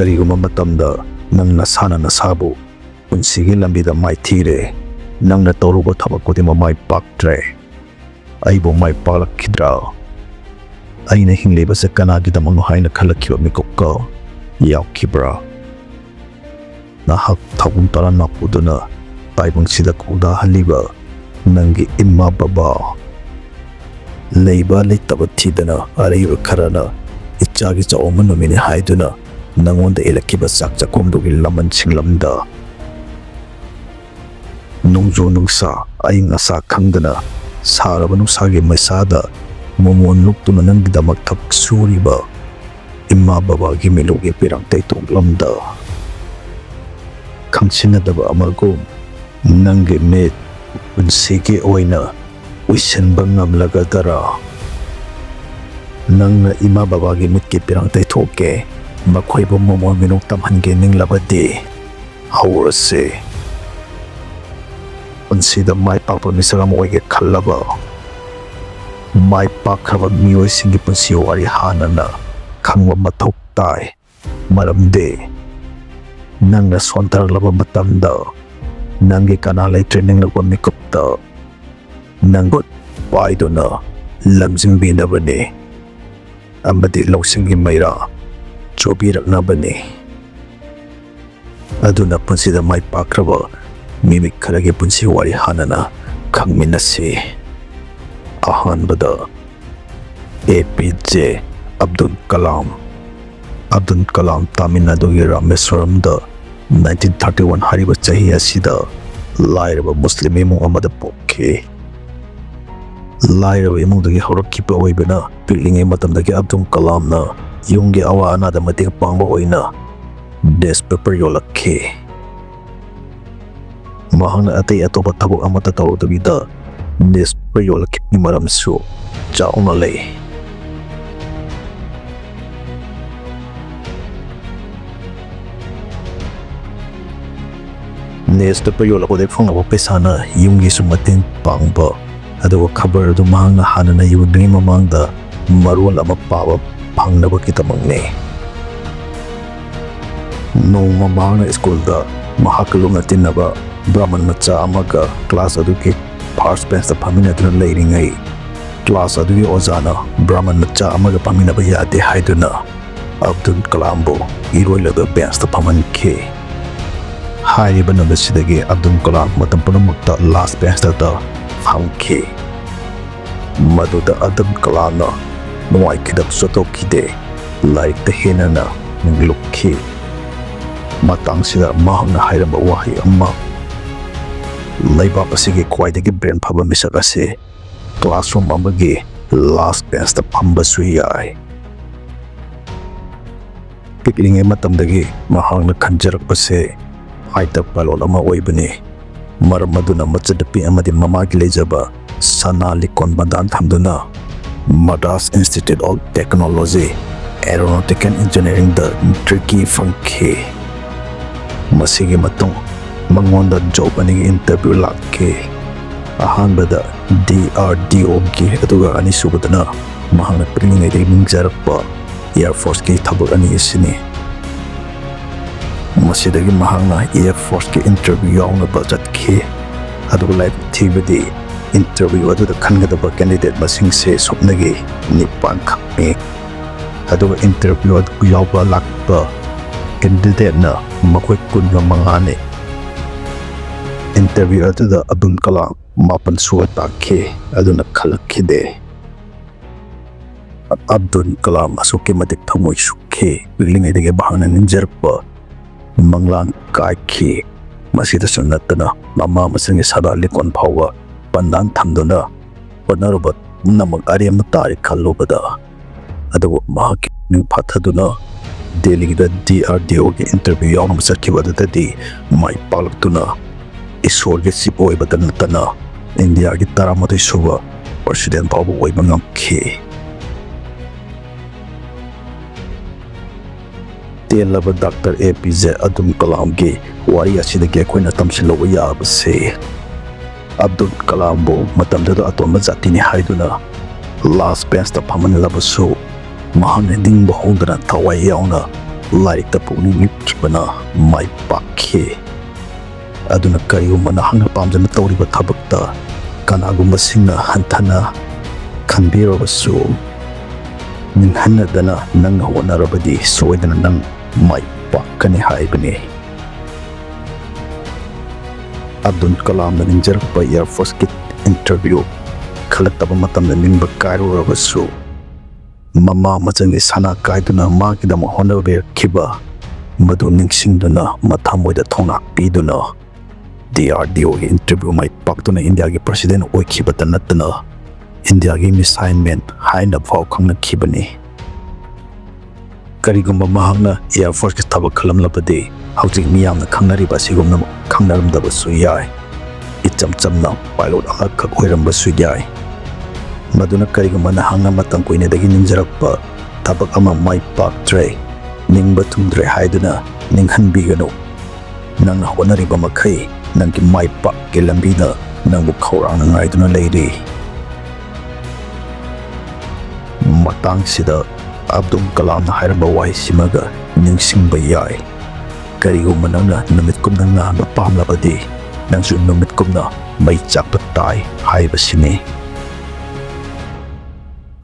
Kariguma matamda nang nasana nasabu punsigi lambida mai thire nang na torugo thabak kodima mai paktre aibo mai palakidra aina hingleba se kanagi damang haina khalakhiba mikokka yaukibra nahak thagum tara napuduna taibang sida kuda haliba nangi imma baba leiba leitaba thidana araiba kharana ichagi chawma nomini haiduna nangonda ilakiba sakcha komdogi laman singlamda nungjo nungsa aing asa khangdana saraba nungsagi maisada momon luktuna nanggidamak thak suriba imma baba gi melugi pirang taitonglamda khangsinadaba amagum nangi met unsigi oina uisenba ngamlaga dara nangna ima baba gi mitki pirang taithoke makhoi momo minung tamhange ninglabadi haurase unsida Maipakpa Mishak Oige Khanlabadi Maipakpa mioi singi punsi wari hanana khangwa mathok tai maramde nangna sontar laba matamda nangi kana lai training laba mikupta nangot paidona lamjimbi nabane amadi lausingi maira chobiraknabani aduna punsida Maipakpa mimik kharagi punsi wari hanana khangminasi ahanbada APJ Abdul Kalam Tamil Nadu gi Rameswaramda 1931 hariba chahi asida lairaba muslim imung amada pokhe lairaba imungdagi horakkiba oibana pilingai matamdagi Abdul Kalam na yunggi awa anada mating pangba oina desk paper yolakhe mahangna atay atoba tabok amata tawdabida desk paper yolakhe ni maramsu chauna lay Nesta payola ko de phangaba pesana yunggi sumatin pangba aduga khabar du mahangna hanana yudri mamangda marwal ama pawa phangnaba kitamangne no mamangna school da mahakalunga tinaba brahman macha amaga class aduki first bench da phamina dun leiringai class aduki ozana brahman macha amaga phamina ba yade haiduna Abdul Kalam bo iroilaga bench da phamanke Hai banana sidagi Abdul Kalam matam punamakta last bench da phangke maduda Abdul Kalam na nuai kidak soto kide like the henana nglukhi matang sida mahangna hairamba wahi amma laiba pasigi kwaidagi brain phaba Mishak ase classroom amagi last bench da phamba suyai piklinge matamdagi mahangna khanjarak pase Aita palol ama oibani maramaduna machadapi amadi mamagi lejaba sanali konbadan thamduna Madras Institute of Technology Aeronautic and Engineering da tricky funky masigi matung mangonda job ani interview lakhe ahanbada DRDO gi aduga ani subadana mahana pilingai de mingjarakpa Air Force ki thabak ani isini masidagi mahangna Air Force ki interview yauna budget ki aduga live TV interview aduda khangadaba candidate masing se sopnagi nipan khakme aduga interview adu yawba lakpa candidate na makhoi kunga mangane interview aduda Abdul Kalam mapan suwa takhe aduna khalakhide Abdul Kalam asuke matik thamoi sukhe lingai dege bahana ninjarpa manglang kaikhi masida sunatana mama masingi sada likon phawa pandan thamduna panarubat namak ariam tari khallubada adu mahaki ni phathaduna Delhi da DRDO ge interview yawn masakibadati mai palaktuna isor ge sipoi badanatana India ge taramati suba president pabu oibangam khe Laba Dr.APJ Abdul Kalam ge wari asidagi akoina tamsiloba yabase Abdul Kalam bo matamda atomba jatini haiduna last bench da phaman labasu mahane ding bahongdana thawai yauna lairikta pukning lipkhibana mai pakhi aduna karigumba nahangna pamjana tawriba thabakta kanagumba singna hanthana khanbirabasu ninghanadana nangna honarabadi soidana nang mai pakkani haibani Abdul Kalam na ningjarakpa Air Force kit interview khalataba matamda ningba kairurabasu mama machangi sana kaiduna magidama honabirkhiba madu ningsingduna mathamoida thongnak piduna DRDO gi interview mai paktuna India gi president oikhibata natana India gi missile man haina phau khangna khibani karigumba mahangna Air Force ki thabak khalamlabadi hauzik miyamna khangnariba sigumna khangnaramdabasu yai ichamchamna pilot akhak oirambasu yai maduna karigumba nahangna matang koinedagi ningjarakpa thabak ama mai paktre ningba tungdre haiduna ninghanbiganu nangna honariba makhai nangki mai pakki lambida nangbu khawrangna ngaiduna leiri matang sida Abdul Kalam na hairamba wai simaga ningsingba yai karigumba nangna numitkumna ngamba pamlabadi nangsu numitkumna mai chakpa tai haiba sini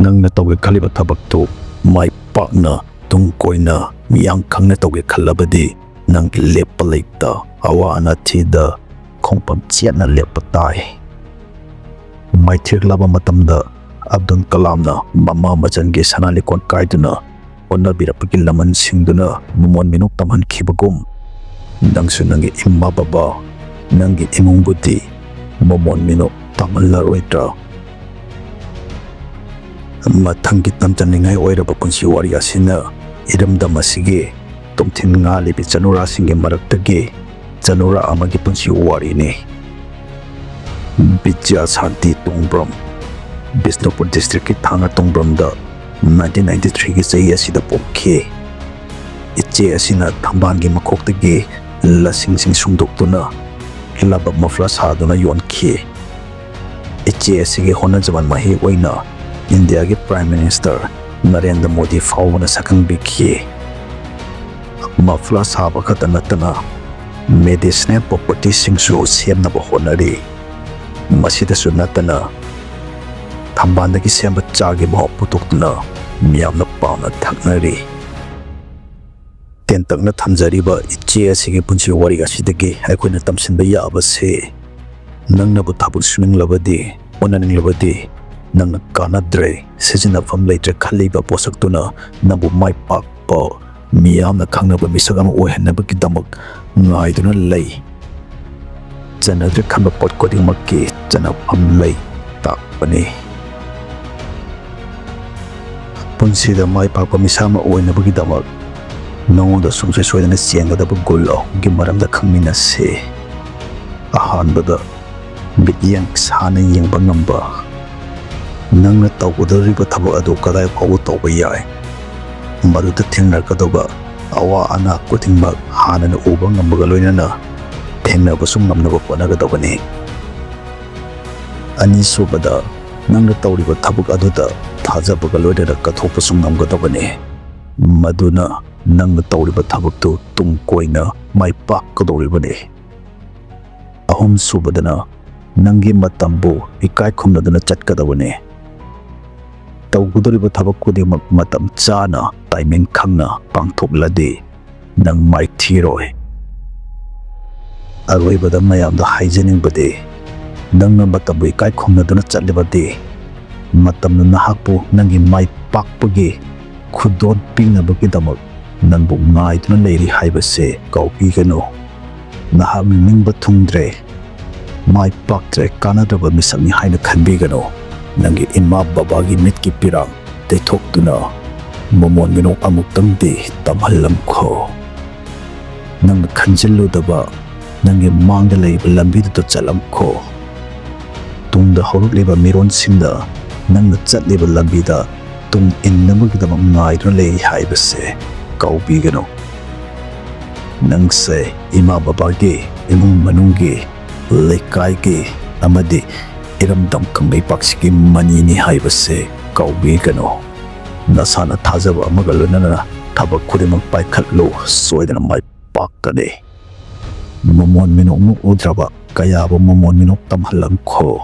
nangna tawge khaliba thabaktu mai pakna tungkoina miyang khangna tawge khalabadi nangki lepa leita awa anathida khongpam chiatna lepa tai mai thiklaba matamda Abdul Kalam na mama machangi sanalikon kaiduna onabirapaki laman singduna mumon minuk tamhan khibagum nangsu nangi imma baba nangi imung buddhi mumon minuk tamanlaroitra mathangi tamchaningai oiraba punsi wari asina iramdam asigi tumthin nga libi chanura singe maraktagi chanura amagi punsi wari ni Bijya Shanti Tungbram Bisnupur district ki thanga Tungbram da 1993 ki chahi asida pokhi iche asina thamban gi makhoktage lasing sing sungdoktuna laba mafla saduna yonkhi iche asige hona jaman mahi oina India ki Prime Minister Narendra Modi fauna sakang bikhi mafla saba khatanatana medicinal property singsu semna ba honari masida sunatana thambanda ki semba chagi ba putukna miyamna pauna thaknari tentakna thamjari ba iche asige punchi wari asidagi aikoina tamsinba yaba se nangna bu thabuk suning labadi onaning labadi nangna kanadre sejina fam leitre khaliba posaktuna nabu mai pakpa miyamna khangnaba misagam ohenaba ki damak ngaiduna lei chanadre khamba pot koding makki chana pham lei takpani punsida Maipakpa Mishak Oige damak nongoda sumsai soidana chengadaba gol ahumgi maramda khangminase ahanbada mityang sana yengba ngamba nangna tawgudariba thabak adu kadai phawu tawba yai maruda thengnarkadaba awa ana kuthingmak hanana uba ngambaga loinana thengnabasum ngamnaba honagadabani ani subada nangna tawriba thabak aduda thajabaga loinana kathopasum ngamgadabani maduna nangna tawriba thabaktu tungkoina mai pakkadoribani ahum subadana nangi matambu ikai khumnaduna chatkadabani tawgudariba thabak kudimak matam chana timing khangna pangthokladi nang mai thiroi aroibada mayamda haijaningbadi nangna matambu ikai khumnaduna chatlibadi matamna nahakpu nangi mai pakpagi khudon pingnabagi damak nangbu ngaiduna leiri haibase kaupigano nahak ningba thungdre mai paktre kanadaba misakni haina khanbigano nangi ima babagi mitki pirang teithoktuna momon minok amuktangdi tamhallamkho nangna khanjilludaba nangi mangda leiba lambiduta chalamkho tungda haurukleba miron singda nangna chatleba lambida tung innamagidama ngaiduna lei haibase kaupigano nangse ima babagi imung manunggi lekai amadi iramdam kangmei paksiki manini haibase kaubigano nasana thajaba amagalunana ꯊꯕꯛ ꯈꯨꯗꯤꯡꯃꯛ ꯄꯥꯏꯈꯠꯂꯨ ꯁꯣꯏꯗꯅ ꯃꯥꯏ ꯄꯥꯛꯀꯅꯤ ꯃꯃꯣꯟ ꯃꯤꯅꯣꯛ ꯎꯗ꯭ꯔꯕ ꯀꯌꯥꯕꯨ ꯃꯃꯣꯟ ꯃꯤꯅꯣꯛ ꯇꯝꯍꯜꯂꯝꯈꯣ